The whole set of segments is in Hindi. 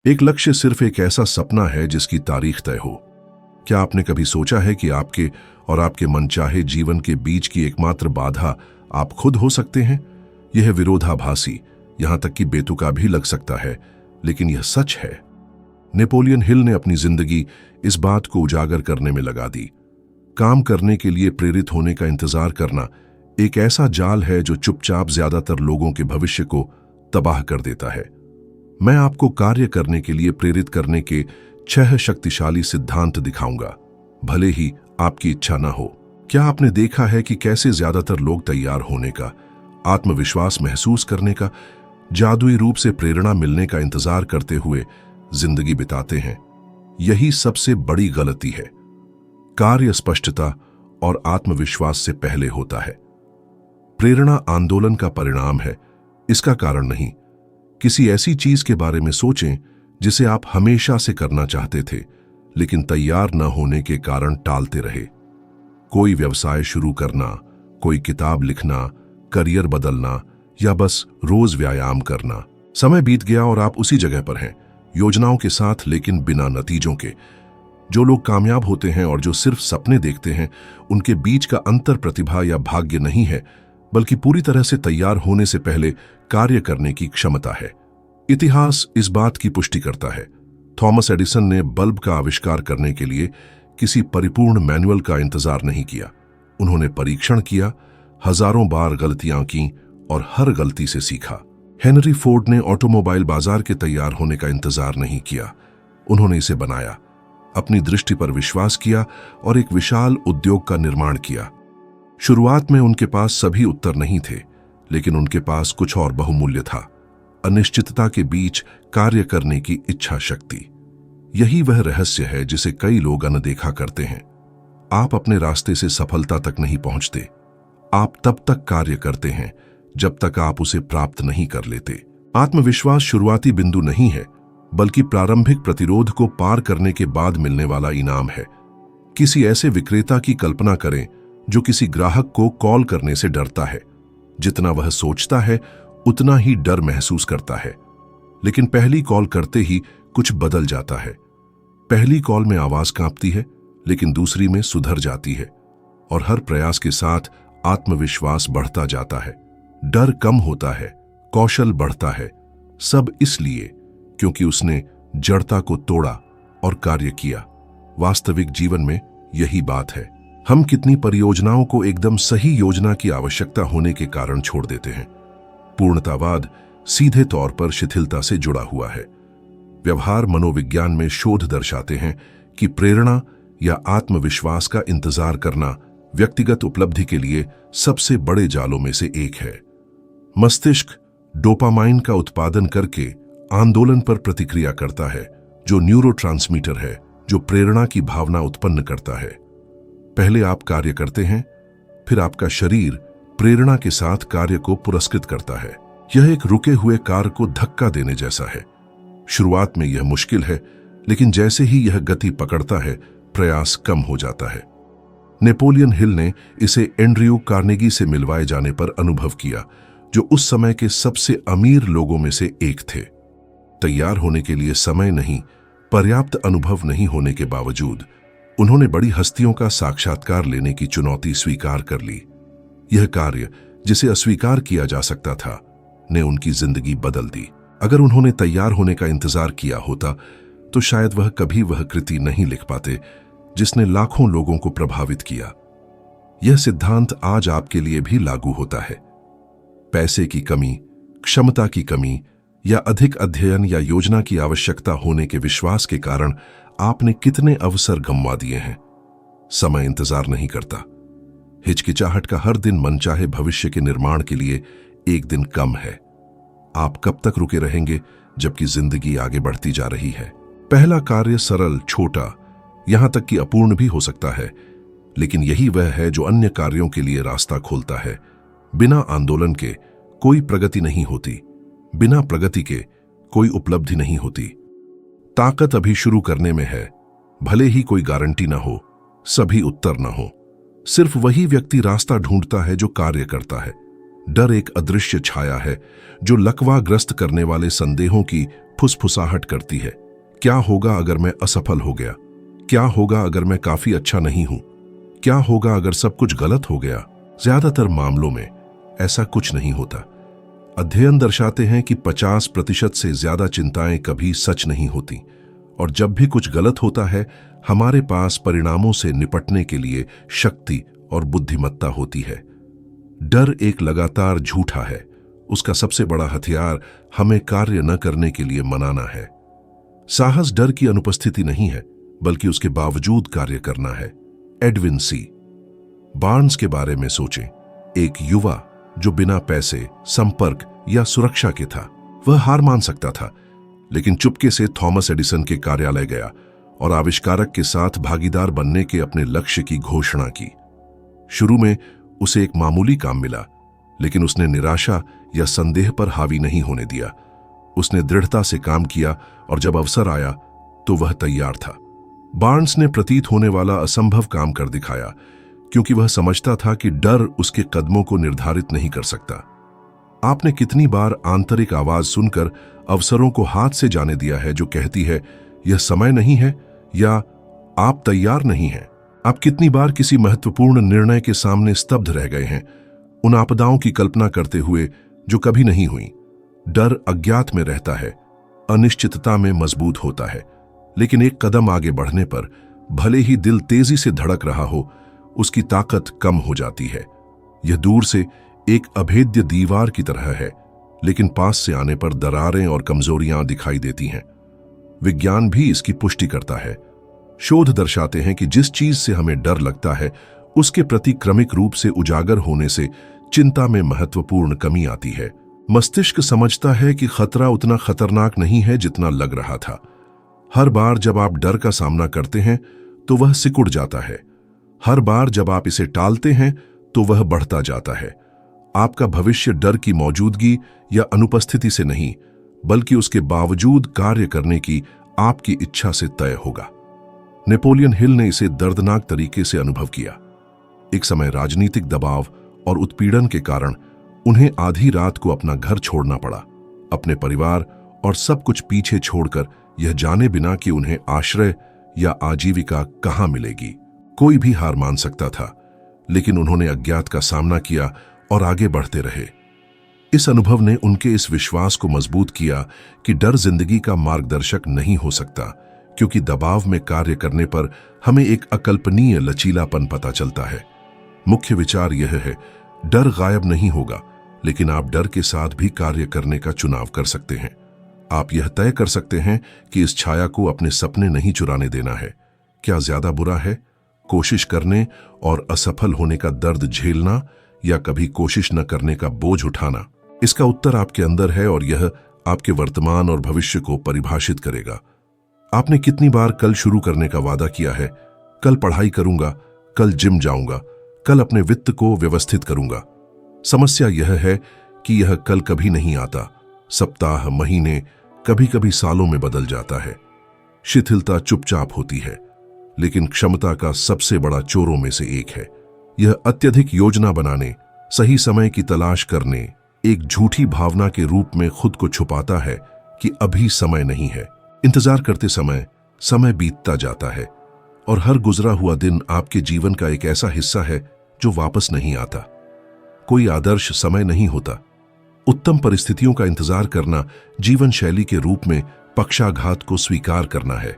एक लक्ष्य सिर्फ एक ऐसा सपना है जिसकी तारीख तय हो। क्या आपने कभी सोचा है कि आपके और आपके मनचाहे जीवन के बीच की एकमात्र बाधा आप खुद हो सकते हैं? यह विरोधाभासी, यहां तक कि बेतुका भी लग सकता है, लेकिन यह सच है। नेपोलियन हिल ने अपनी जिंदगी इस बात को उजागर करने में लगा दी। काम करने के लिए प्रेरित होने का इंतजार करना एक ऐसा जाल है जो चुपचाप ज्यादातर लोगों के भविष्य को तबाह कर देता है। मैं आपको कार्य करने के लिए प्रेरित करने के 6 शक्तिशाली सिद्धांत दिखाऊंगा, भले ही आपकी इच्छा न हो। क्या आपने देखा है कि कैसे ज्यादातर लोग तैयार होने का, आत्मविश्वास महसूस करने का, जादुई रूप से प्रेरणा मिलने का इंतजार करते हुए जिंदगी बिताते हैं? यही सबसे बड़ी गलती है। कार्य स्पष्टता और आत्मविश्वास से पहले होता है। प्रेरणा आंदोलन का परिणाम है, इसका कारण नहीं। किसी ऐसी चीज के बारे में सोचें जिसे आप हमेशा से करना चाहते थे, लेकिन तैयार न होने के कारण टालते रहे। कोई व्यवसाय शुरू करना, कोई किताब लिखना, करियर बदलना या बस रोज व्यायाम करना। समय बीत गया और आप उसी जगह पर हैं, योजनाओं के साथ लेकिन बिना नतीजों के। जो लोग कामयाब होते हैं और जो सिर्फ सपने देखते हैं, उनके बीच का अंतर प्रतिभा या भाग्य नहीं है, बल्कि पूरी तरह से तैयार होने से पहले कार्य करने की क्षमता है। इतिहास इस बात की पुष्टि करता है। थॉमस एडिसन ने बल्ब का आविष्कार करने के लिए किसी परिपूर्ण मैनुअल का इंतजार नहीं किया। उन्होंने परीक्षण किया, हजारों बार गलतियां की और हर गलती से सीखा। हेनरी फोर्ड ने ऑटोमोबाइल बाजार के तैयार होने का इंतजार नहीं किया, उन्होंने इसे बनाया, अपनी दृष्टि पर विश्वास किया और एक विशाल उद्योग का निर्माण किया। शुरुआत में उनके पास सभी उत्तर नहीं थे, लेकिन उनके पास कुछ और बहुमूल्य था: अनिश्चितता के बीच कार्य करने की इच्छा शक्ति। यही वह रहस्य है जिसे कई लोग अनदेखा करते हैं। आप अपने रास्ते से सफलता तक नहीं पहुंचते, आप तब तक कार्य करते हैं जब तक आप उसे प्राप्त नहीं कर लेते। आत्मविश्वास शुरुआती बिंदु नहीं है, बल्कि प्रारंभिक प्रतिरोध को पार करने के बाद मिलने वाला इनाम है। किसी ऐसे विक्रेता की कल्पना करें जो किसी ग्राहक को कॉल करने से डरता है। जितना वह सोचता है उतना ही डर महसूस करता है, लेकिन पहली कॉल करते ही कुछ बदल जाता है। पहली कॉल में आवाज कांपती है, लेकिन दूसरी में सुधर जाती है, और हर प्रयास के साथ आत्मविश्वास बढ़ता जाता है। डर कम होता है, कौशल बढ़ता है, सब इसलिए क्योंकि उसने जड़ता को तोड़ा और कार्य किया। वास्तविक जीवन में यही बात है। हम कितनी परियोजनाओं को एकदम सही योजना की आवश्यकता होने के कारण छोड़ देते हैं। पूर्णतावाद सीधे तौर पर शिथिलता से जुड़ा हुआ है। व्यवहार मनोविज्ञान में शोध दर्शाते हैं कि प्रेरणा या आत्मविश्वास का इंतजार करना व्यक्तिगत उपलब्धि के लिए सबसे बड़े जालों में से एक है। मस्तिष्क डोपामाइन का उत्पादन करके आंदोलन पर प्रतिक्रिया करता है, जो न्यूरोट्रांसमीटर है जो प्रेरणा की भावना उत्पन्न करता है। पहले आप कार्य करते हैं, फिर आपका शरीर प्रेरणा के साथ कार्य को पुरस्कृत करता है। यह एक रुके हुए कार को धक्का देने जैसा है। शुरुआत में यह मुश्किल है, लेकिन जैसे ही यह गति पकड़ता है, प्रयास कम हो जाता है। नेपोलियन हिल ने इसे एंड्रयू कार्नेगी से मिलवाए जाने पर अनुभव किया, जो उस समय के सबसे अमीर लोगों में से एक थे। तैयार होने के लिए समय नहीं, पर्याप्त अनुभव नहीं होने के बावजूद उन्होंने बड़ी हस्तियों का साक्षात्कार लेने की चुनौती स्वीकार कर ली। यह कार्य, जिसे अस्वीकार किया जा सकता था, ने उनकी जिंदगी बदल दी। अगर उन्होंने तैयार होने का इंतजार किया होता तो शायद वह कभी वह कृति नहीं लिख पाते जिसने लाखों लोगों को प्रभावित किया। यह सिद्धांत आज आपके लिए भी लागू होता है। पैसे की कमी, क्षमता की कमी या अधिक अध्ययन या योजना की आवश्यकता होने के विश्वास के कारण आपने कितने अवसर गंवा दिए हैं। समय इंतजार नहीं करता। हिचकिचाहट का हर दिन मनचाहे भविष्य के निर्माण के लिए एक दिन कम है। आप कब तक रुके रहेंगे जबकि जिंदगी आगे बढ़ती जा रही है? पहला कार्य सरल, छोटा, यहां तक कि अपूर्ण भी हो सकता है, लेकिन यही वह है जो अन्य कार्यों के लिए रास्ता खोलता है। बिना आंदोलन के कोई प्रगति नहीं होती, बिना प्रगति के कोई उपलब्धि नहीं होती। ताकत अभी शुरू करने में है, भले ही कोई गारंटी ना हो, सभी उत्तर ना हो। सिर्फ वही व्यक्ति रास्ता ढूंढता है जो कार्य करता है। डर एक अदृश्य छाया है जो लकवाग्रस्त करने वाले संदेहों की फुसफुसाहट करती है। क्या होगा अगर मैं असफल हो गया? क्या होगा अगर मैं काफी अच्छा नहीं हूं? क्या होगा अगर सब कुछ गलत हो गया? ज्यादातर मामलों में ऐसा कुछ नहीं होता। अध्ययन दर्शाते हैं कि 50% से ज्यादा चिंताएं कभी सच नहीं होती, और जब भी कुछ गलत होता है हमारे पास परिणामों से निपटने के लिए शक्ति और बुद्धिमत्ता होती है। डर एक लगातार झूठा है। उसका सबसे बड़ा हथियार हमें कार्य न करने के लिए मनाना है। साहस डर की अनुपस्थिति नहीं है, बल्कि उसके बावजूद कार्य करना है। एडविन सी बार्न्स के बारे में सोचें। एक युवा जो बिना पैसे, संपर्क या सुरक्षा के था। वह हार मान सकता था, लेकिन चुपके से थॉमस एडिसन के कार्यालय गया और आविष्कारक के साथ भागीदार बनने के अपने लक्ष्य की घोषणा की। शुरू में उसे एक मामूली काम मिला, लेकिन उसने निराशा या संदेह पर हावी नहीं होने दिया। उसने दृढ़ता से काम किया और जब अवसर आया तो वह तैयार था। बार्न्स ने प्रतीत होने वाला असंभव काम कर दिखाया, क्योंकि वह समझता था कि डर उसके कदमों को निर्धारित नहीं कर सकता। आपने कितनी बार आंतरिक आवाज सुनकर अवसरों को हाथ से जाने दिया है जो कहती है यह समय नहीं है या आप तैयार नहीं हैं? आप कितनी बार किसी महत्वपूर्ण निर्णय के सामने स्तब्ध रह गए हैं, उन आपदाओं की कल्पना करते हुए जो कभी नहीं हुई? डर अज्ञात में रहता है, अनिश्चितता में मजबूत होता है, लेकिन एक कदम आगे बढ़ने पर भले ही दिल तेजी से धड़क रहा हो, उसकी ताकत कम हो जाती है। यह दूर से एक अभेद्य दीवार की तरह है, लेकिन पास से आने पर दरारें और कमजोरियां दिखाई देती हैं। विज्ञान भी इसकी पुष्टि करता है। शोध दर्शाते हैं कि जिस चीज से हमें डर लगता है उसके प्रति क्रमिक रूप से उजागर होने से चिंता में महत्वपूर्ण कमी आती है। मस्तिष्क समझता है कि खतरा उतना खतरनाक नहीं है जितना लग रहा था। हर बार जब आप डर का सामना करते हैं तो वह सिकुड़ जाता है। हर बार जब आप इसे टालते हैं तो वह बढ़ता जाता है। आपका भविष्य डर की मौजूदगी या अनुपस्थिति से नहीं, बल्कि उसके बावजूद कार्य करने की आपकी इच्छा से तय होगा। नेपोलियन हिल ने इसे दर्दनाक तरीके से अनुभव किया। एक समय राजनीतिक दबाव और उत्पीड़न के कारण उन्हें आधी रात को अपना घर छोड़ना पड़ा, अपने परिवार और सब कुछ पीछे छोड़कर, यह जाने बिना कि उन्हें आश्रय या आजीविका कहां मिलेगी। कोई भी हार मान सकता था, लेकिन उन्होंने अज्ञात का सामना किया और आगे बढ़ते रहे। इस अनुभव ने उनके इस विश्वास को मजबूत किया कि डर जिंदगी का मार्गदर्शक नहीं हो सकता, क्योंकि दबाव में कार्य करने पर हमें एक अकल्पनीय लचीलापन पता चलता है। मुख्य विचार यह है, डर गायब नहीं होगा, लेकिन आप डर के साथ भी कार्य करने का चुनाव कर सकते हैं। आप यह तय कर सकते हैं कि इस छाया को अपने सपने नहीं चुराने देना है। क्या ज्यादा बुरा है, कोशिश करने और असफल होने का दर्द झेलना, या कभी कोशिश न करने का बोझ उठाना? इसका उत्तर आपके अंदर है और यह आपके वर्तमान और भविष्य को परिभाषित करेगा। आपने कितनी बार कल शुरू करने का वादा किया है? कल पढ़ाई करूंगा, कल जिम जाऊंगा, कल अपने वित्त को व्यवस्थित करूंगा। समस्या यह है कि यह कल कभी नहीं आता। सप्ताह, महीने, कभी कभी सालों में बदल जाता है। शिथिलता चुपचाप होती है, लेकिन क्षमता का सबसे बड़ा चोरों में से एक है। यह अत्यधिक योजना बनाने, सही समय की तलाश करने, एक झूठी भावना के रूप में खुद को छुपाता है कि अभी समय नहीं है। इंतजार करते समय समय बीतता जाता है और हर गुजरा हुआ दिन आपके जीवन का एक ऐसा हिस्सा है जो वापस नहीं आता। कोई आदर्श समय नहीं होता। उत्तम परिस्थितियों का इंतजार करना जीवन शैली के रूप में पक्षाघात को स्वीकार करना है।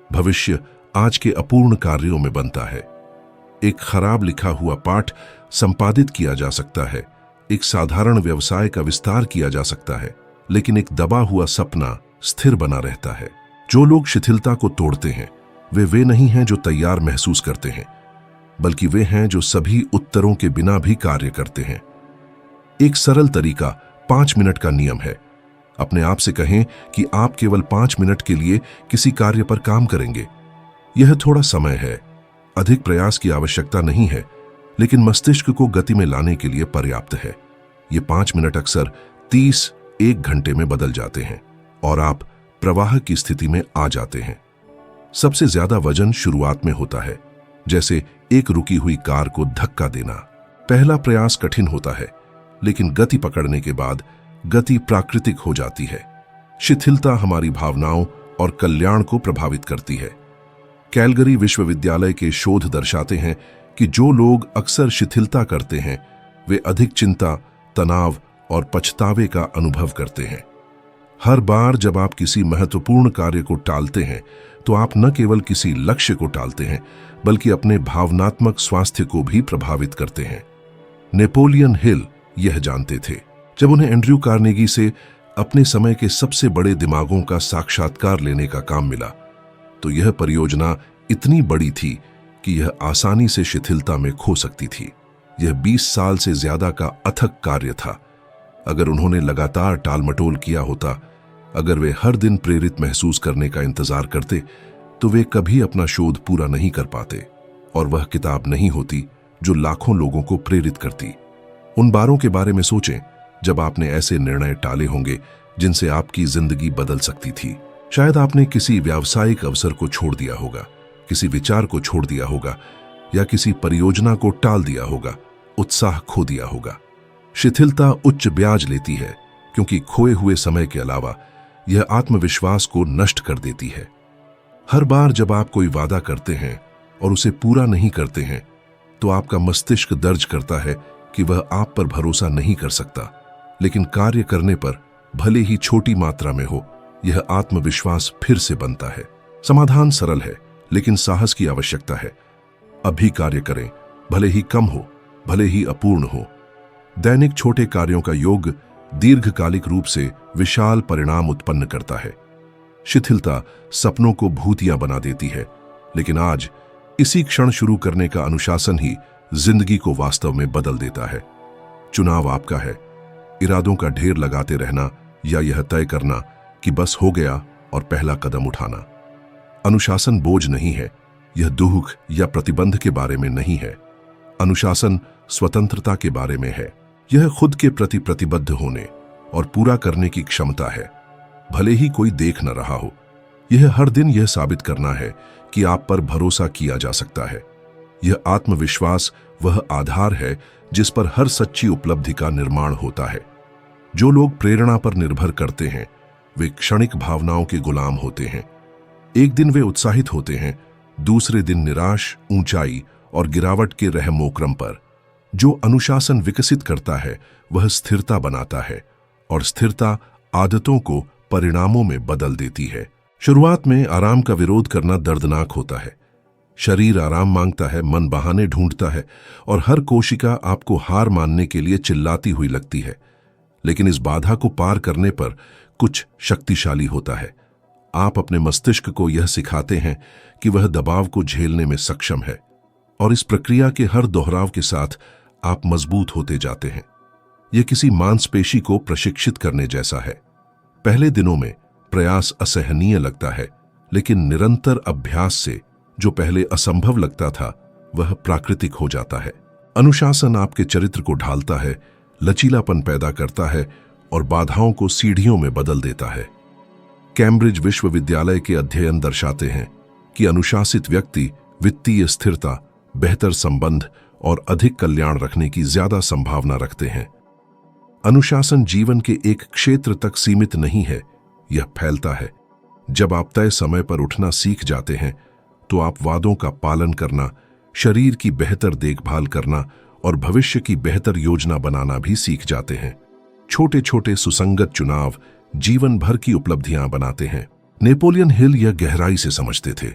भविष्य आज के अपूर्ण कार्यों में बनता है। एक खराब लिखा हुआ पाठ संपादित किया जा सकता है, एक साधारण व्यवसाय का विस्तार किया जा सकता है, लेकिन एक दबा हुआ सपना स्थिर बना रहता है। जो लोग शिथिलता को तोड़ते हैं वे नहीं हैं जो तैयार महसूस करते हैं, बल्कि वे हैं जो सभी उत्तरों के बिना भी कार्य करते हैं। एक सरल तरीका 5 मिनट का नियम है। अपने आप से कहें कि आप केवल 5 मिनट के लिए किसी कार्य पर काम करेंगे। यह थोड़ा समय है, अधिक प्रयास की आवश्यकता नहीं है, लेकिन मस्तिष्क को गति में लाने के लिए पर्याप्त है। ये 5 मिनट अक्सर 30-1 घंटे में बदल जाते हैं और आप प्रवाह की स्थिति में आ जाते हैं। सबसे ज्यादा वजन शुरुआत में होता है, जैसे एक रुकी हुई कार को धक्का देना। पहला प्रयास कठिन होता है, लेकिन गति पकड़ने के बाद गति प्राकृतिक हो जाती है। शिथिलता हमारी भावनाओं और कल्याण को प्रभावित करती है। कैलगरी विश्वविद्यालय के शोध दर्शाते हैं कि जो लोग अक्सर शिथिलता करते हैं वे अधिक चिंता, तनाव और पछतावे का अनुभव करते हैं। हर बार जब आप किसी महत्वपूर्ण कार्य को टालते हैं तो आप न केवल किसी लक्ष्य को टालते हैं बल्कि अपने भावनात्मक स्वास्थ्य को भी प्रभावित करते हैं। नेपोलियन हिल यह जानते थे। जब उन्हें एंड्रयू कार्नेगी से अपने समय के सबसे बड़े दिमागों का साक्षात्कार लेने का काम मिला तो यह परियोजना इतनी बड़ी थी कि यह आसानी से शिथिलता में खो सकती थी। यह 20 साल से ज्यादा का अथक कार्य था। अगर उन्होंने लगातार टालमटोल किया होता, अगर वे हर दिन प्रेरित महसूस करने का इंतजार करते तो वे कभी अपना शोध पूरा नहीं कर पाते और वह किताब नहीं होती जो लाखों लोगों को प्रेरित करती। उन बारों के बारे में सोचें जब आपने ऐसे निर्णय टाले होंगे जिनसे आपकी जिंदगी बदल सकती थी। शायद आपने किसी व्यावसायिक अवसर को छोड़ दिया होगा, किसी विचार को छोड़ दिया होगा या किसी परियोजना को टाल दिया होगा, उत्साह खो दिया होगा। शिथिलता उच्च ब्याज लेती है क्योंकि खोए हुए समय के अलावा यह आत्मविश्वास को नष्ट कर देती है। हर बार जब आप कोई वादा करते हैं और उसे पूरा नहीं करते हैं तो आपका मस्तिष्क दर्ज करता है कि वह आप पर भरोसा नहीं कर सकता, लेकिन कार्य करने पर भले ही छोटी मात्रा में हो यह आत्मविश्वास फिर से बनता है। समाधान सरल है लेकिन साहस की आवश्यकता है। अभी कार्य करें, भले ही कम हो, भले ही अपूर्ण हो। दैनिक छोटे कार्यों का योग दीर्घकालिक रूप से विशाल परिणाम उत्पन्न करता है। शिथिलता सपनों को भूतिया बना देती है, लेकिन आज इसी क्षण शुरू करने का अनुशासन ही जिंदगी को वास्तव में बदल देता है। चुनाव आपका है, इरादों का ढेर लगाते रहना या यह तय करना कि बस हो गया और पहला कदम उठाना। अनुशासन बोझ नहीं है, यह दुख या प्रतिबंध के बारे में नहीं है। अनुशासन स्वतंत्रता के बारे में है। यह खुद के प्रति प्रतिबद्ध होने और पूरा करने की क्षमता है, भले ही कोई देख न रहा हो। यह हर दिन यह साबित करना है कि आप पर भरोसा किया जा सकता है। यह आत्मविश्वास वह आधार है जिस पर हर सच्ची उपलब्धि का निर्माण होता है। जो लोग प्रेरणा पर निर्भर करते हैं वे क्षणिक भावनाओं के गुलाम होते हैं। एक दिन वे उत्साहित होते हैं, दूसरे दिन निराश, ऊंचाई और गिरावट के रहमोक्रम पर। जो अनुशासन विकसित करता है वह स्थिरता बनाता है और स्थिरता आदतों को परिणामों में बदल देती है। शुरुआत में आराम का विरोध करना दर्दनाक होता है। शरीर आराम मांगता है, मन बहाने ढूंढता है और हर कोशिका आपको हार मानने के लिए चिल्लाती हुई लगती है। लेकिन इस बाधा को पार करने पर कुछ शक्तिशाली होता है। आप अपने मस्तिष्क को यह सिखाते हैं कि वह दबाव को झेलने में सक्षम है और इस प्रक्रिया के हर दोहराव के साथ आप मजबूत होते जाते हैं। यह किसी मांसपेशी को प्रशिक्षित करने जैसा है। पहले दिनों में प्रयास असहनीय लगता है, लेकिन निरंतर अभ्यास से जो पहले असंभव लगता था वह प्राकृतिक हो जाता है। अनुशासन आपके चरित्र को ढालता है, लचीलापन पैदा करता है और बाधाओं को सीढ़ियों में बदल देता है। कैम्ब्रिज विश्वविद्यालय के अध्ययन दर्शाते हैं कि अनुशासित व्यक्ति वित्तीय स्थिरता, बेहतर संबंध और अधिक कल्याण रखने की ज्यादा संभावना रखते हैं। अनुशासन जीवन के एक क्षेत्र तक सीमित नहीं है, यह फैलता है। जब आप तय समय पर उठना सीख जाते हैं तो आप वादों का पालन करना, शरीर की बेहतर देखभाल करना और भविष्य की बेहतर योजना बनाना भी सीख जाते हैं। छोटे छोटे सुसंगत चुनाव जीवन भर की उपलब्धियां बनाते हैं। नेपोलियन हिल यह गहराई से समझते थे।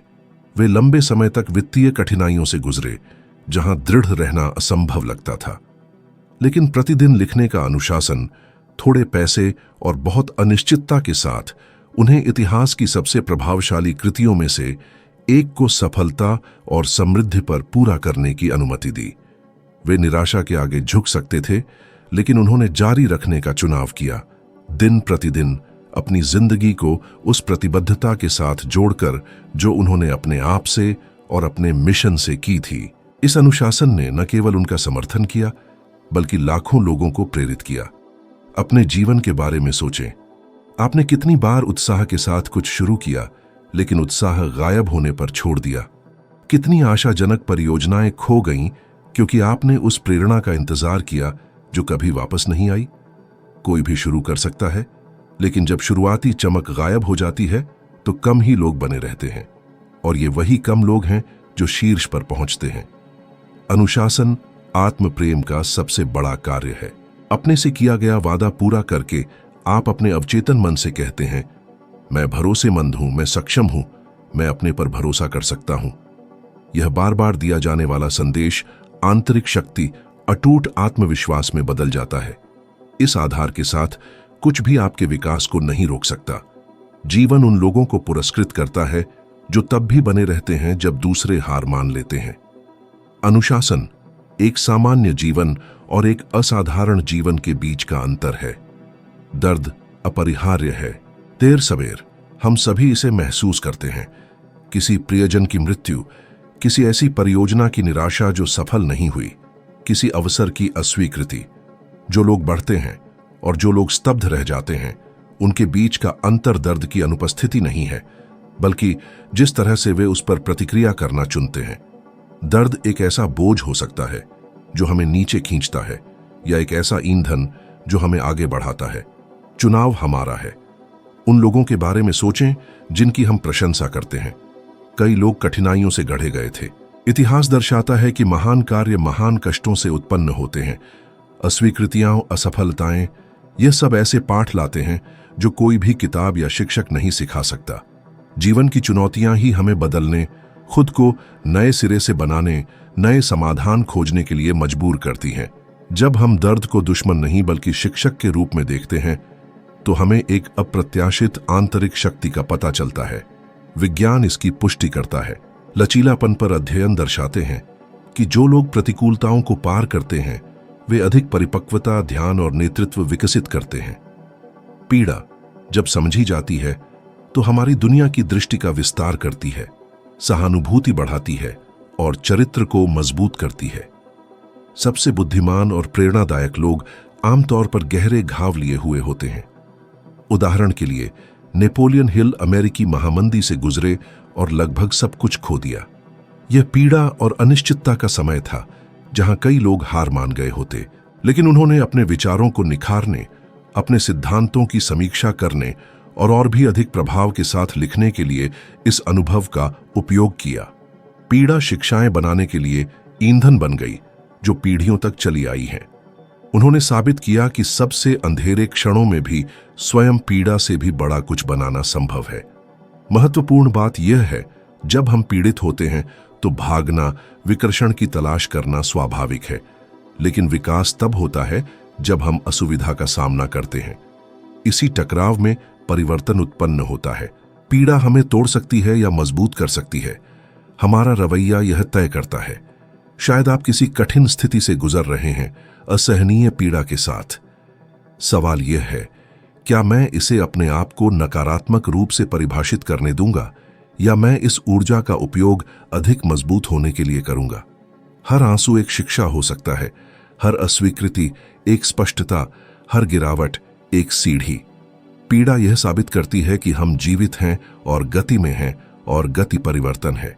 वे लंबे समय तक वित्तीय कठिनाइयों से गुजरे जहां दृढ़ रहना असंभव लगता था, लेकिन प्रतिदिन लिखने का अनुशासन, थोड़े पैसे और बहुत अनिश्चितता के साथ उन्हें इतिहास की सबसे प्रभावशाली कृतियों में से एक को सफलता और समृद्धि पर पूरा करने की अनुमति दी। वे निराशा के आगे झुक सकते थे, लेकिन उन्होंने जारी रखने का चुनाव किया, दिन प्रतिदिन अपनी जिंदगी को उस प्रतिबद्धता के साथ जोड़कर जो उन्होंने अपने आप से और अपने मिशन से की थी। इस अनुशासन ने न केवल उनका समर्थन किया बल्कि लाखों लोगों को प्रेरित किया। अपने जीवन के बारे में सोचें। आपने कितनी बार उत्साह के साथ कुछ शुरू किया लेकिन उत्साह गायब होने पर छोड़ दिया? कितनी आशाजनक परियोजनाएं खो गईं क्योंकि आपने उस प्रेरणा का इंतजार किया जो कभी वापस नहीं आई। कोई भी शुरू कर सकता है, लेकिन जब शुरुआती चमक गायब हो जाती है तो कम ही लोग बने रहते हैं, और ये वही कम लोग हैं जो शीर्ष पर पहुंचते हैं। अनुशासन आत्म प्रेम का सबसे बड़ा कार्य है। अपने से किया गया वादा पूरा करके आप अपने अवचेतन मन से कहते हैं, मैं भरोसेमंद हूं, मैं सक्षम हूं, मैं अपने पर भरोसा कर सकता हूं। यह बार बार दिया जाने वाला संदेश आंतरिक शक्ति, अटूट आत्मविश्वास में बदल जाता है। इस आधार के साथ कुछ भी आपके विकास को नहीं रोक सकता। जीवन उन लोगों को पुरस्कृत करता है जो तब भी बने रहते हैं जब दूसरे हार मान लेते हैं। अनुशासन एक सामान्य जीवन और एक असाधारण जीवन के बीच का अंतर है। दर्द अपरिहार्य है। देर सवेर हम सभी इसे महसूस करते हैं। किसी प्रियजन की मृत्यु, किसी ऐसी परियोजना की निराशा जो सफल नहीं हुई, किसी अवसर की अस्वीकृति। जो लोग बढ़ते हैं और जो लोग स्तब्ध रह जाते हैं, उनके बीच का अंतर दर्द की अनुपस्थिति नहीं है, बल्कि जिस तरह से वे उस पर प्रतिक्रिया करना चुनते हैं। दर्द एक ऐसा बोझ हो सकता है जो हमें नीचे खींचता है, या एक ऐसा ईंधन जो हमें आगे बढ़ाता है। चुनाव हमारा है। उन लोगों के बारे में सोचें जिनकी हम प्रशंसा करते हैं। कई लोग कठिनाइयों से गढ़े गए थे। इतिहास दर्शाता है कि महान कार्य महान कष्टों से उत्पन्न होते हैं। अस्वीकृतियां, असफलताएं, ये सब ऐसे पाठ लाते हैं जो कोई भी किताब या शिक्षक नहीं सिखा सकता। जीवन की चुनौतियां ही हमें बदलने, खुद को नए सिरे से बनाने, नए समाधान खोजने के लिए मजबूर करती हैं। जब हम दर्द को दुश्मन नहीं बल्कि शिक्षक के रूप में देखते हैं, तो हमें एक अप्रत्याशित आंतरिक शक्ति का पता चलता है। विज्ञान इसकी पुष्टि करता है। लचीलापन पर अध्ययन दर्शाते हैं कि जो लोग प्रतिकूलताओं को पार करते हैं, वे अधिक परिपक्वता, ध्यान और नेतृत्व विकसित करते हैं। पीड़ा जब समझी जाती है तो हमारी दुनिया की दृष्टि का विस्तार करती है, सहानुभूति बढ़ाती है और चरित्र को मजबूत करती है। सबसे बुद्धिमान और प्रेरणादायक लोग आमतौर पर गहरे घाव लिए हुए होते हैं। उदाहरण के लिए, नेपोलियन हिल अमेरिकी महामंदी से गुजरे और लगभग सब कुछ खो दिया। यह पीड़ा और अनिश्चितता का समय था जहां कई लोग हार मान गए होते, लेकिन उन्होंने अपने विचारों को निखारने, अपने सिद्धांतों की समीक्षा करने और भी अधिक प्रभाव के साथ लिखने के लिए इस अनुभव का उपयोग किया। पीड़ा शिक्षाएं बनाने के लिए ईंधन बन गई जो पीढ़ियों तक चली आई हैं। उन्होंने साबित किया कि सबसे अंधेरे क्षणों में भी स्वयं पीड़ा से भी बड़ा कुछ बनाना संभव है। महत्वपूर्ण बात यह है, जब हम पीड़ित होते हैं तो भागना, विकर्षण की तलाश करना स्वाभाविक है, लेकिन विकास तब होता है जब हम असुविधा का सामना करते हैं। इसी टकराव में परिवर्तन उत्पन्न होता है। पीड़ा हमें तोड़ सकती है या मजबूत कर सकती है। हमारा रवैया यह तय करता है। शायद आप किसी कठिन स्थिति से गुजर रहे हैं, असहनीय पीड़ा के साथ। सवाल यह है, क्या मैं इसे अपने आप को नकारात्मक रूप से परिभाषित करने दूंगा, या मैं इस ऊर्जा का उपयोग अधिक मजबूत होने के लिए करूंगा? हर आंसू एक शिक्षा हो सकता है, हर अस्वीकृति एक स्पष्टता, हर गिरावट एक सीढ़ी। पीड़ा यह साबित करती है कि हम जीवित हैं और गति में हैं, और गति परिवर्तन है।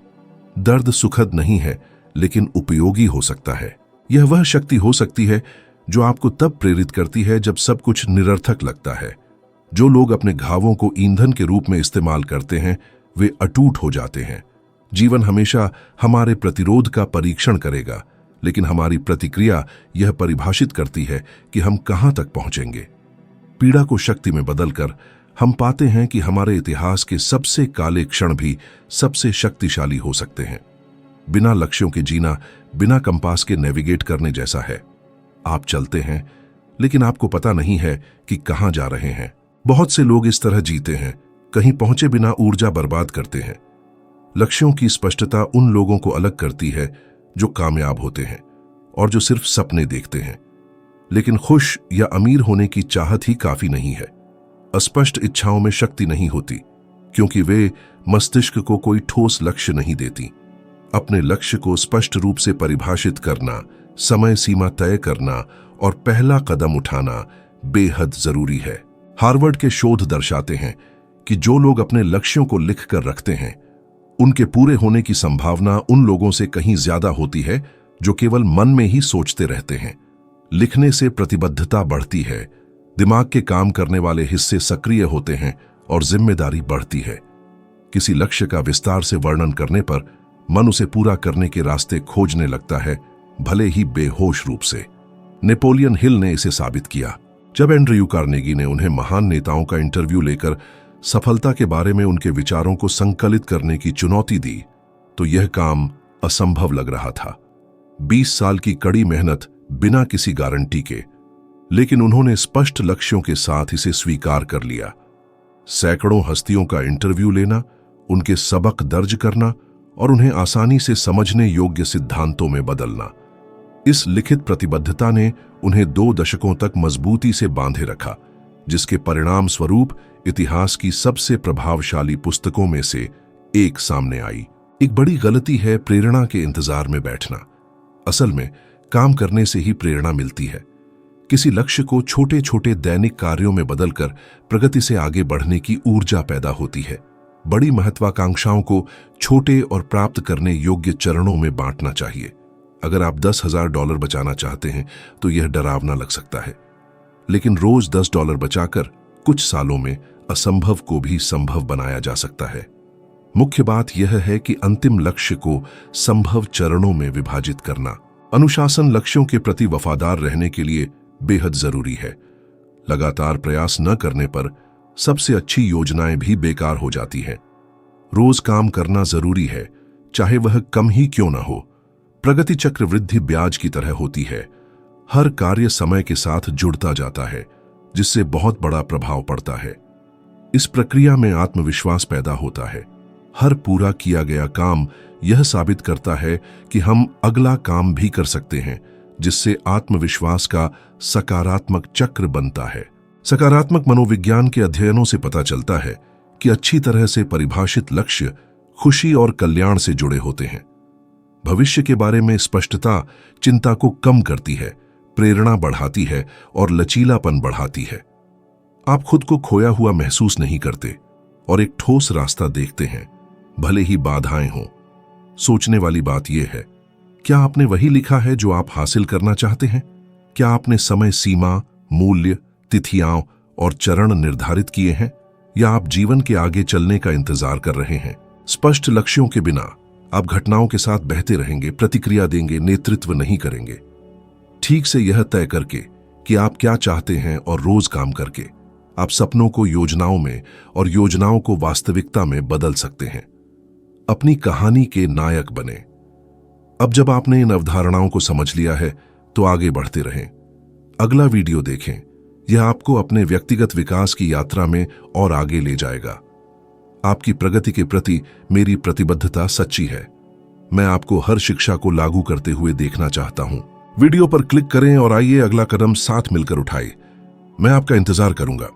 दर्द सुखद नहीं है, लेकिन उपयोगी हो सकता है। यह वह शक्ति हो सकती है जो आपको तब प्रेरित करती है जब सब कुछ निरर्थक लगता है। जो लोग अपने घावों को ईंधन के रूप में इस्तेमाल करते हैं, वे अटूट हो जाते हैं। जीवन हमेशा हमारे प्रतिरोध का परीक्षण करेगा, लेकिन हमारी प्रतिक्रिया यह परिभाषित करती है कि हम कहां तक पहुंचेंगे। पीड़ा को शक्ति में बदलकर हम पाते हैं कि हमारे इतिहास के सबसे काले क्षण भी सबसे शक्तिशाली हो सकते हैं। बिना लक्ष्यों के जीना बिना कंपास के नेविगेट करने जैसा है। आप चलते हैं, लेकिन आपको पता नहीं है कि कहां जा रहे हैं। बहुत से लोग इस तरह जीते हैं, कहीं पहुंचे बिना ऊर्जा बर्बाद करते हैं। लक्ष्यों की स्पष्टता उन लोगों को अलग करती है जो कामयाब होते हैं और जो सिर्फ सपने देखते हैं। लेकिन खुश या अमीर होने की चाहत ही काफी नहीं है। अस्पष्ट इच्छाओं में शक्ति नहीं होती, क्योंकि वे मस्तिष्क को कोई ठोस लक्ष्य नहीं देती। अपने लक्ष्य को स्पष्ट रूप से परिभाषित करना, समय सीमा तय करना और पहला कदम उठाना बेहद जरूरी है। हार्वर्ड के शोध दर्शाते हैं कि जो लोग अपने लक्ष्यों को लिख कर रखते हैं, उनके पूरे होने की संभावना उन लोगों से कहीं ज्यादा होती है जो केवल मन में ही सोचते रहते हैं। लिखने से प्रतिबद्धता बढ़ती है, दिमाग के काम करने वाले हिस्से सक्रिय होते हैं और जिम्मेदारी बढ़ती है। किसी लक्ष्य का विस्तार से वर्णन करने पर मन उसे पूरा करने के रास्ते खोजने लगता है, भले ही बेहोश रूप से। नेपोलियन हिल ने इसे साबित किया। जब एंड्रयू कार्नेगी ने उन्हें महान नेताओं का इंटरव्यू लेकर सफलता के बारे में उनके विचारों को संकलित करने की चुनौती दी, तो यह काम असंभव लग रहा था। 20 साल की कड़ी मेहनत बिना किसी गारंटी के, लेकिन उन्होंने स्पष्ट लक्ष्यों के साथ इसे स्वीकार कर लिया। सैकड़ों हस्तियों का इंटरव्यू लेना, उनके सबक दर्ज करना और उन्हें आसानी से समझने योग्य सिद्धांतों में बदलना। इस लिखित प्रतिबद्धता ने उन्हें 2 दशकों तक मजबूती से बांधे रखा, जिसके परिणाम स्वरूप इतिहास की सबसे प्रभावशाली पुस्तकों में से एक सामने आई। एक बड़ी गलती है प्रेरणा के इंतजार में बैठना। असल में काम करने से ही प्रेरणा मिलती है। किसी लक्ष्य को छोटे छोटे दैनिक कार्यों में बदलकर प्रगति से आगे बढ़ने की ऊर्जा पैदा होती है। बड़ी महत्वाकांक्षाओं को छोटे और प्राप्त करने योग्य चरणों में बांटना चाहिए। अगर आप $10,000 बचाना चाहते हैं तो यह डरावना लग सकता है, लेकिन रोज $10 बचाकर कुछ सालों में असंभव को भी संभव बनाया जा सकता है। मुख्य बात यह है कि अंतिम लक्ष्य को संभव चरणों में विभाजित करना। अनुशासन लक्ष्यों के प्रति वफादार रहने के लिए बेहद जरूरी है। लगातार प्रयास न करने पर सबसे अच्छी योजनाएं भी बेकार हो जाती हैं। रोज काम करना जरूरी है, चाहे वह कम ही क्यों न हो। प्रगति चक्र वृद्धि ब्याज की तरह होती है। हर कार्य समय के साथ जुड़ता जाता है, जिससे बहुत बड़ा प्रभाव पड़ता है। इस प्रक्रिया में आत्मविश्वास पैदा होता है। हर पूरा किया गया काम यह साबित करता है कि हम अगला काम भी कर सकते हैं, जिससे आत्मविश्वास का सकारात्मक चक्र बनता है। सकारात्मक मनोविज्ञान के अध्ययनों से पता चलता है कि अच्छी तरह से परिभाषित लक्ष्य खुशी और कल्याण से जुड़े होते हैं। भविष्य के बारे में स्पष्टता चिंता को कम करती है, प्रेरणा बढ़ाती है और लचीलापन बढ़ाती है। आप खुद को खोया हुआ महसूस नहीं करते और एक ठोस रास्ता देखते हैं, भले ही बाधाएं हों। सोचने वाली बात यह है, क्या आपने वही लिखा है जो आप हासिल करना चाहते हैं? क्या आपने समय सीमा, मूल्य, तिथियां और चरण निर्धारित किए हैं, या आप जीवन के आगे चलने का इंतजार कर रहे हैं? स्पष्ट लक्ष्यों के बिना आप घटनाओं के साथ बहते रहेंगे, प्रतिक्रिया देंगे, नेतृत्व नहीं करेंगे। ठीक से यह तय करके कि आप क्या चाहते हैं और रोज काम करके आप सपनों को योजनाओं में और योजनाओं को वास्तविकता में बदल सकते हैं। अपनी कहानी के नायक बने। अब जब आपने इन अवधारणाओं को समझ लिया है तो आगे बढ़ते रहें। अगला वीडियो देखें, यह आपको अपने व्यक्तिगत विकास की यात्रा में और आगे ले जाएगा। आपकी प्रगति के प्रति मेरी प्रतिबद्धता सच्ची है। मैं आपको हर शिक्षा को लागू करते हुए देखना चाहता हूं। वीडियो पर क्लिक करें और आइए अगला कदम साथ मिलकर उठाएं। मैं आपका इंतजार करूंगा।